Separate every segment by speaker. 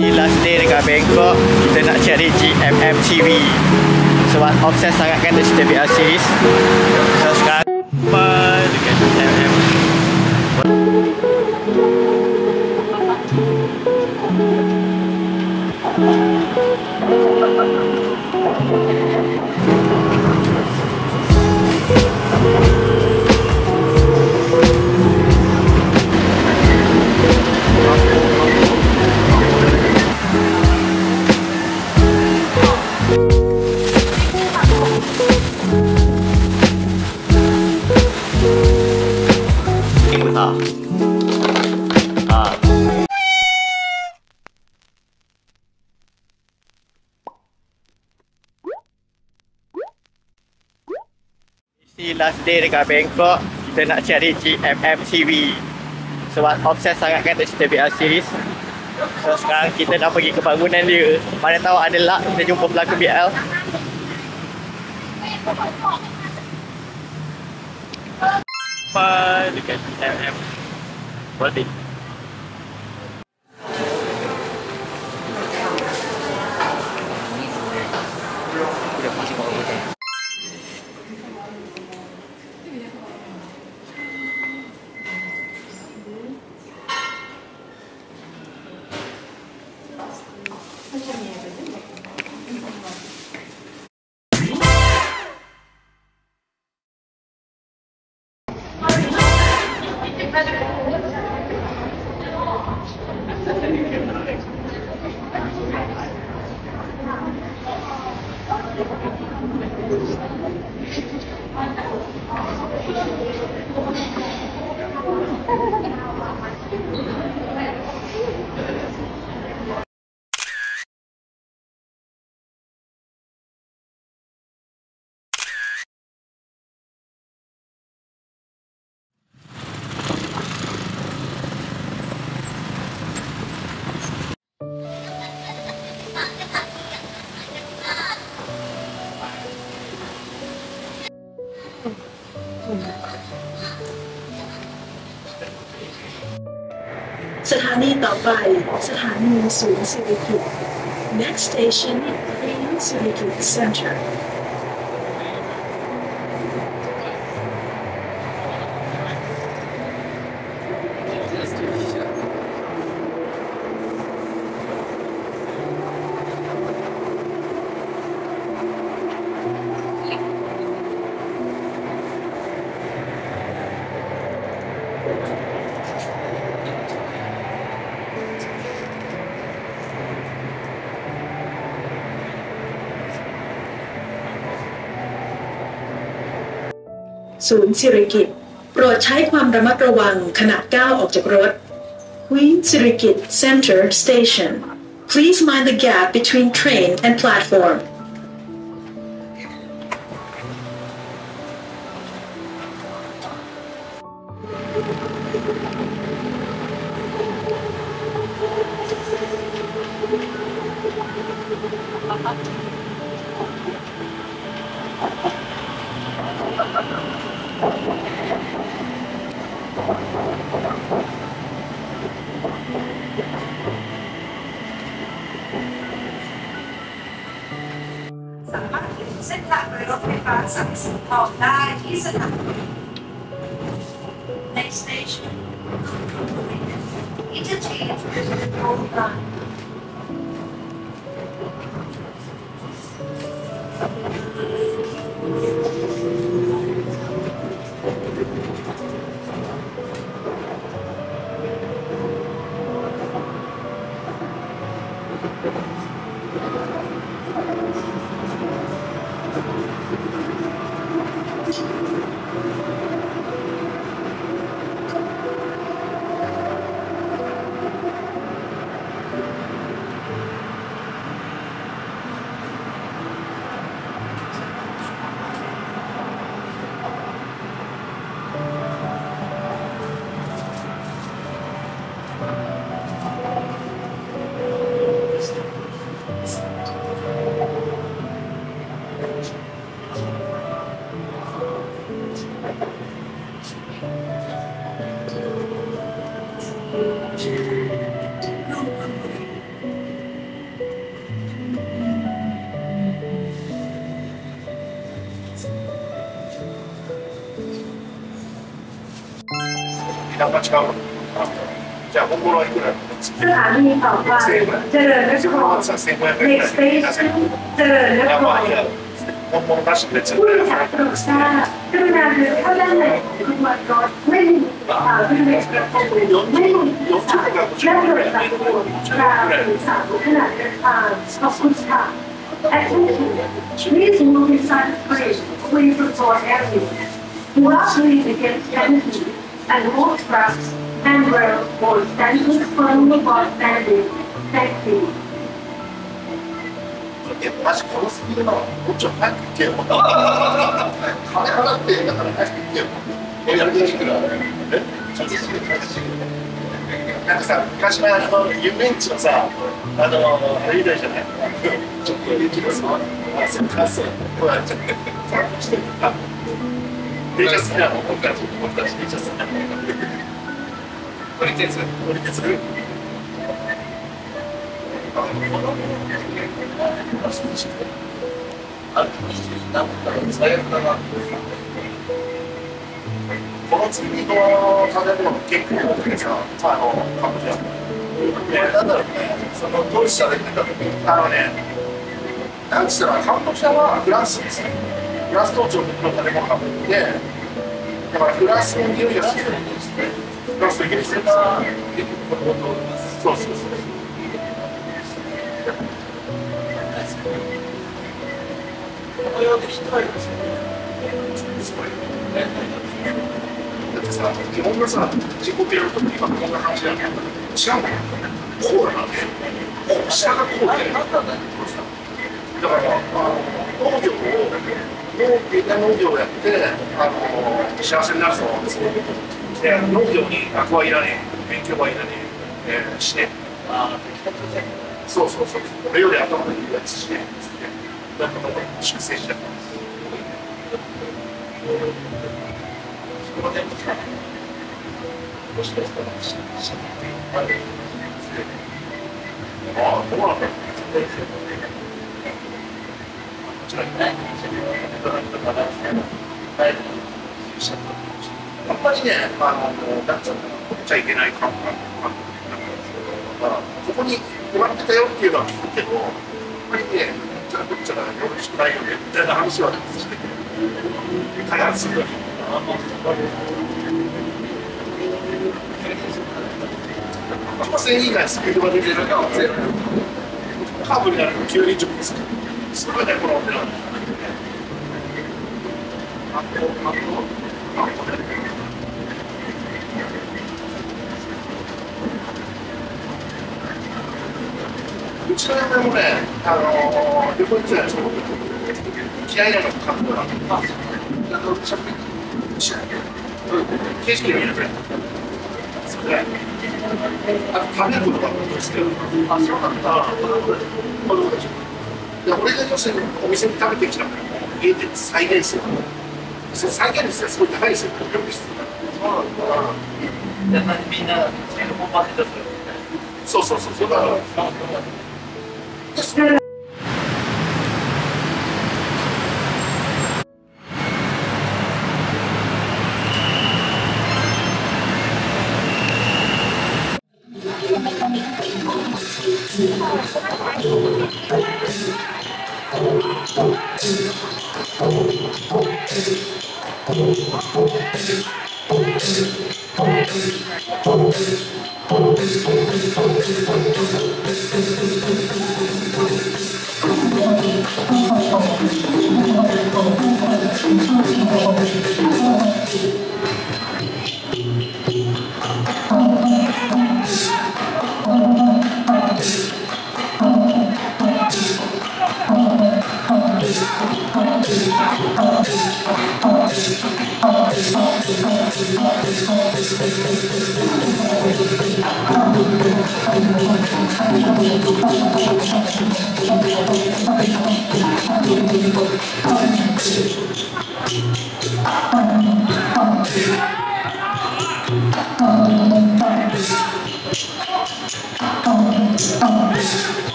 Speaker 1: Last day dekat Bangkok, kita nak cari GMM TV. Sebab obses sangat kan dengan cerita BR series. So sekarang dekat GMM. Last day dekat Bangkok, kita nak cari GMM TV. Sebab obses sangat kan dengan cerita BR series. So sekarang kita nak pergi ke bangunan dia. Mana tahu ada luck kita jumpa pelakon BL. Dekat GMM. Boleh.
Speaker 2: Sethani ต่อไปสถานีศูนย์สิริกิติ์ Next station Queen Sirikit Center. Queen Sirikit โปรดใช้ความระมัดระวังขณะก้าวออกจากรถ Queen Sirikit Center Station. Please mind the gap between train and platform. Next station, interchange with Old Line.
Speaker 3: なんか違う。じゃあ、本物はいくら？
Speaker 4: สถานีต่อไปเจริญนคร Next station เจริญนคร
Speaker 3: 本物出してくれちゃう。
Speaker 4: ผู้โดยสารโปรดทราบกรุณาเดินเข้าด้านในของขบวนรถไม่มีผู้โดยสารคนอื่นไม่มีผู้โดยสารและโปรดตัดบนราวสื่อสารขณะเดินทางขอบคุณค่ะ Attention please move inside the bridge please report area you are please against energy and all trucks and rail or standing firmly while standing thank you
Speaker 3: マジこのスピードなのもうちょっと早く行けよ金払ってんだから早く行けよやる気ないくらなんかさ昔の遊園地のさあれみたいじゃないちょっと雪のさそうこうやっちゃって散歩してるとか電車好きなの僕たち電車好きなの乗り鉄この次の建物結構多くてさ、カンボジア。なんだろうね、その当事者で見た時に、なんつったらカンボジアはフランスですね。フランス統治の時の建物が多くて、だからフランスの匂いがするんですね。フランスのイギリスがそう。このようで人はいるんですよ。すごい。だってさ、日本のさ、自己ピラミッドって今こんな感じだよね。違うんだよ。こうだなんだよ。下がこうで。だから農業をやって幸せになるそうなんですよ。で農業に学はいらねえ、勉強はいらねえ、して。そう。俺より頭がいいやつして。なんか粛清しちゃった。その点とか、もしかしたら、ああ、どうなんだろう。あんまりね、なんつうの、取っちゃいけない感覚なんですけど、ここにもらってたよっていうのは聞くけど、あんまりね、こっちゃよろしくないよねみたいな話はして開発するとき直線以外スピードが出てるからカーブになると急にジョップするすごいねこのオペラうちの嫁もね、旅行行ってないですよ。気合いなのか、感動が。景色が見えるくらい。それで、あと食べることが好きで。あ、そうなんだ。俺が要するにお店に食べてきたから、家で再現する。その再現率がすごい高いですよ、料理室。そうなんだ。みんな、本場で出する。そう。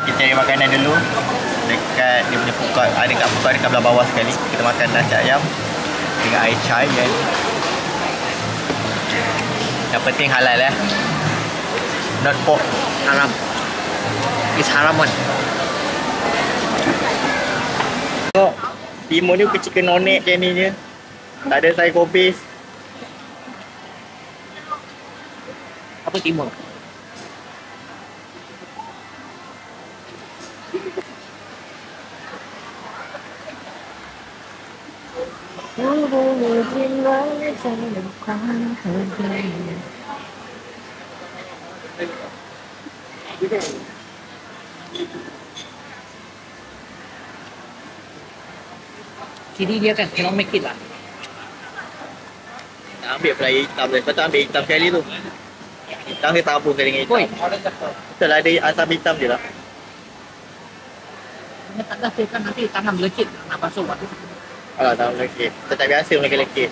Speaker 1: Kita cari makanan dulu dekat dia punya food court. Ada kat food court dekat belah bawah sekali. Kita makan nasi ayam dengan air chai ya. Yang penting halal ya. Not pork, haram. It's haram one. So, timun ni kecil nonek macam ni je. Tak ada sayur kobis.
Speaker 5: Apa timun? Ciri dia kan cannot make it lah.
Speaker 1: Nak ambil pelaya hitam tu. Lepas tu ambil hitam sekali tu. Hitam dia tabur sekali dengan hitam.
Speaker 5: Oi,
Speaker 1: Betul lah, ada asam hitam je lah.
Speaker 5: dia tak dah kan nanti tangan melekit nak basuh waktu.
Speaker 1: Alah, tak melekit. Kita tak biasa melekit-lekit.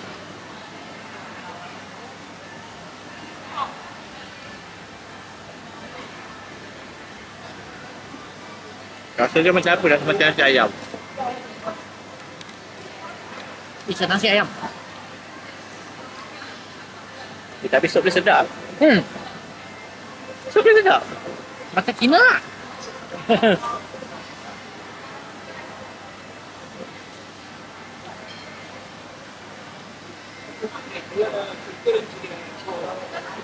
Speaker 1: Rasa dia macam apa? Rasa macam nasi ayam.
Speaker 5: Bisa nasi ayam.
Speaker 1: Tapi sup dia sedap.
Speaker 5: Hmm,
Speaker 1: Sup dia sedap.
Speaker 5: makan Cina lah.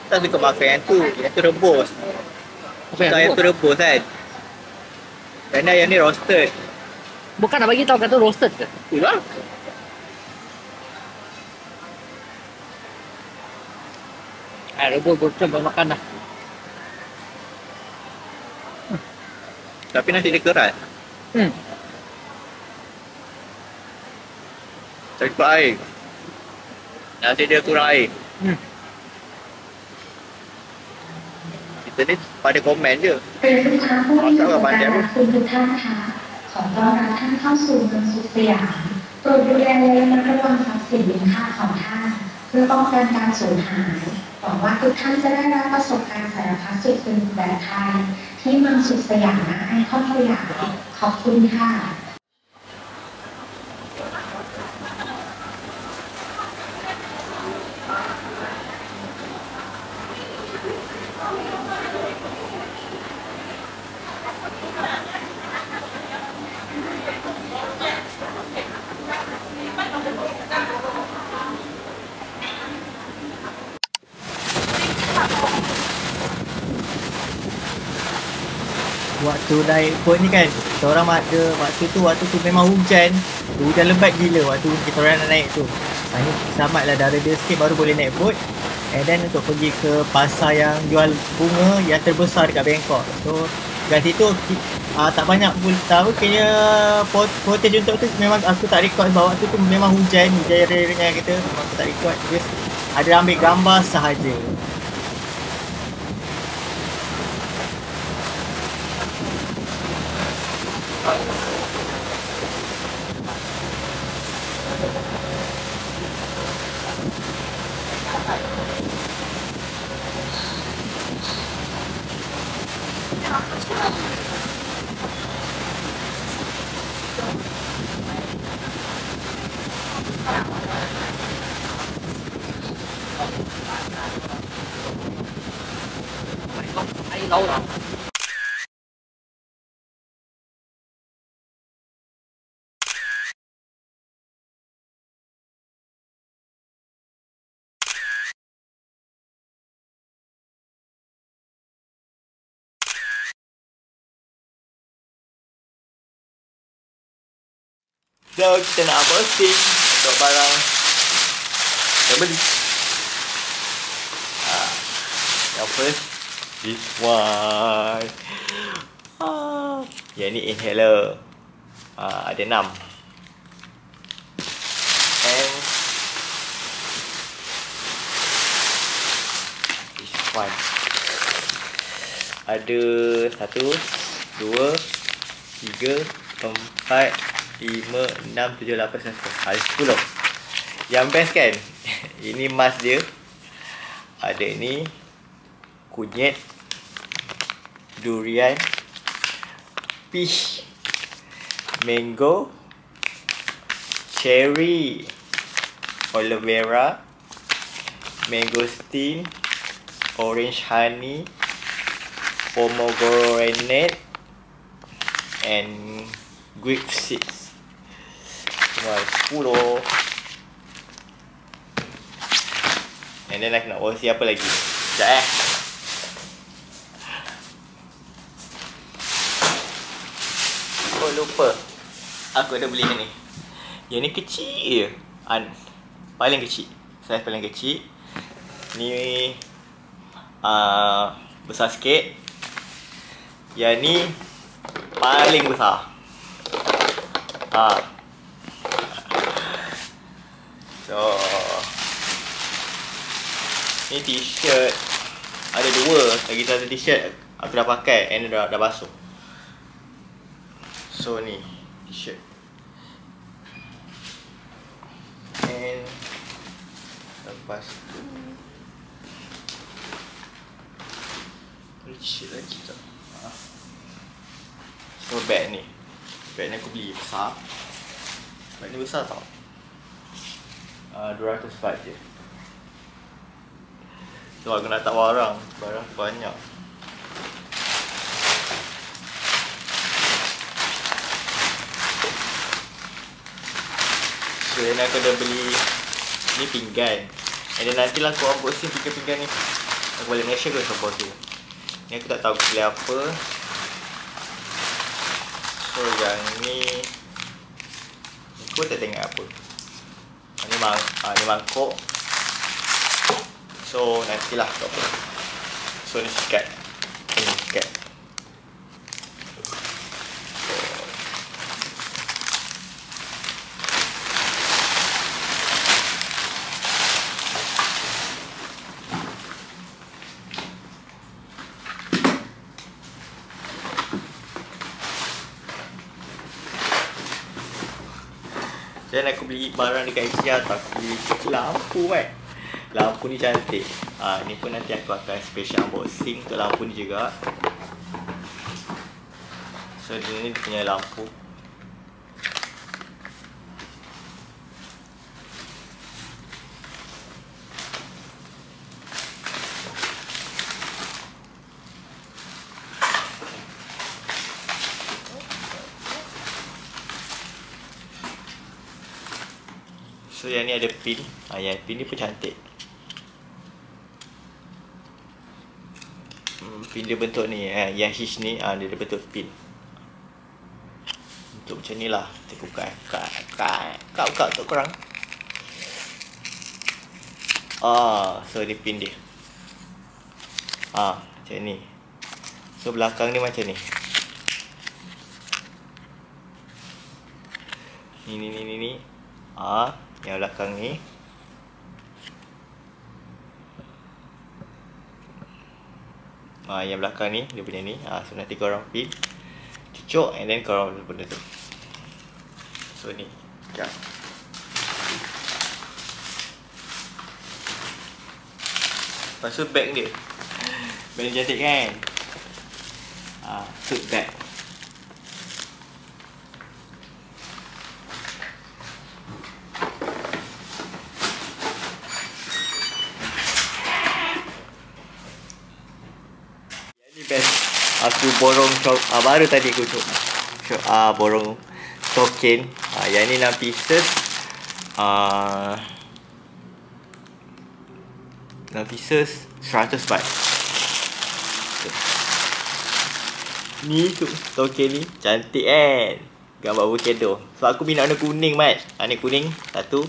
Speaker 1: Kita suka makan yang tu rebus.
Speaker 5: Apa yang
Speaker 1: Yang tu rebus kan. Kerana yang ni roasted.
Speaker 5: Bukan nak bagi tahu kata roasted ke?
Speaker 1: Itulah.
Speaker 5: Rebus bocor boleh makan dah.
Speaker 1: Tapi nasi dia keras.
Speaker 5: Hmm.
Speaker 1: Tak cukup air. Nasi dia kurang air.
Speaker 5: Hmm.
Speaker 1: Kita ni pada komen je.
Speaker 4: เป็นลูกค้าผู้มีประสบการณ์รักคุณทุกท่านค่ะขอต้อนรับท่านเข้าสู่เมืองสุขสยามโปรดดูแลและระมัดระวังทรัพย์สินมีค่าของท่านเพื่อป้องกันการสูญหายหวังว่าทุกท่านจะได้รับประสบการณ์สารพัดสุดสนุกแบบไทยที่เมืองสุขสยามไอคอนสยามขอบคุณค่ะ
Speaker 1: Waktu naik boat ni kan, kita orang ada waktu tu memang hujan lebat gila waktu kita orang nak naik tu. Ni selamatlah dah reda sikit baru boleh naik boat. And then untuk pergi ke pasar yang jual bunga yang terbesar dekat Bangkok. So kat situ tak banyak pun tahu kena footage untuk tu memang aku tak record sebab waktu tu memang hujan dengan kita. Memang aku tak record, just ada ambil gambar sahaja.
Speaker 5: Air laut lah.
Speaker 1: So kita nak unboxing untuk barang yang beli. Yang first, this one. Yang ni inhaler. Ada 6. And this one. Ada 1, 2, 3, 4, 5, 6, 7, 8, 9, 10. Yang best kan? Ini mask dia. Ada ni kunyit, durian, peach, mango, cherry, aloe vera, mangosteen, orange honey, pomegranate, and grape seeds. Semua 10. And then aku nak OC apa lagi? Sekejap Oh lupa, aku ada beli ni. Yang ni kecil je, paling kecil, saiz paling kecil. Ni besar sikit. Yang ni paling besar. So ni t-shirt. Ada 2. Lagi satu t-shirt aku dah pakai and dah basuh. So ni t-shirt. And lepas tu t-shirt lagi tak? So bag ni. Bag ni aku beli besar. Bag ni besar tau. 200 baht je. So aku nak tak barang banyak. So ni aku dah beli ni pinggan. And then nantilah aku unboxing pinggan ni. Aku balik Malaysia ke support tu. Ni aku tak tahu aku beli apa. So yang ni aku tak tengok apa. Ni mangkuk. So nantilah aku apa. So ni sikat. Ni sikat. Dan aku beli barang dekat IKEA tu. Aku beli lampu kan. Lampu ni cantik. Ni pun nanti aku akan special unboxing untuk lampu ni juga. So ni punya lampu. So yang ni ada pin. Yang pin ni pun cantik. Pin dia bentuk ni. Yang hitch ni dia ada bentuk pin. Bentuk macam ni lah. Kita buka. Buka untuk korang. So ni pin dia. Macam ni. So belakang ni macam ni. Ni. Yang belakang ni. Yang belakang ni dia punya ni. So nanti korang pin, cucuk and then korang benda tu. So ni. Sekejap. Lepas tu bag dia. Bag dia cantik kan? Tote bag. Best. Aku borong baru tadi aku borong token. Yang ni 6 pieces. 6 pieces 100 baht. Ni tu token ni cantik kan. Gambar avocado. So aku minat warna kuning mat. Ni kuning satu.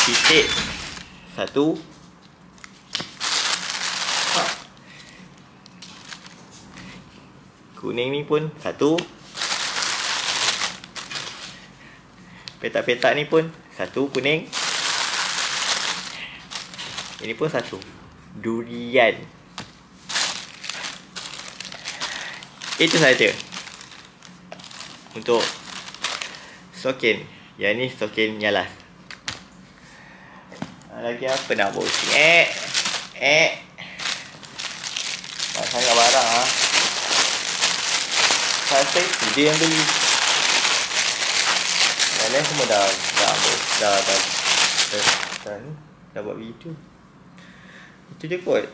Speaker 1: Titik satu. Kuning ni pun satu. Petak-petak ni pun satu kuning. Ini pun satu. Durian. Itu saja untuk soken. Yang ni soken nyala. Lagi apa nak bosing? Tak sangat barang ah. Saya dia yang beli. Yang lain semua dah buat video. Itu je kot.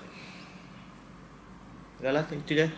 Speaker 1: Dah lah, itu je.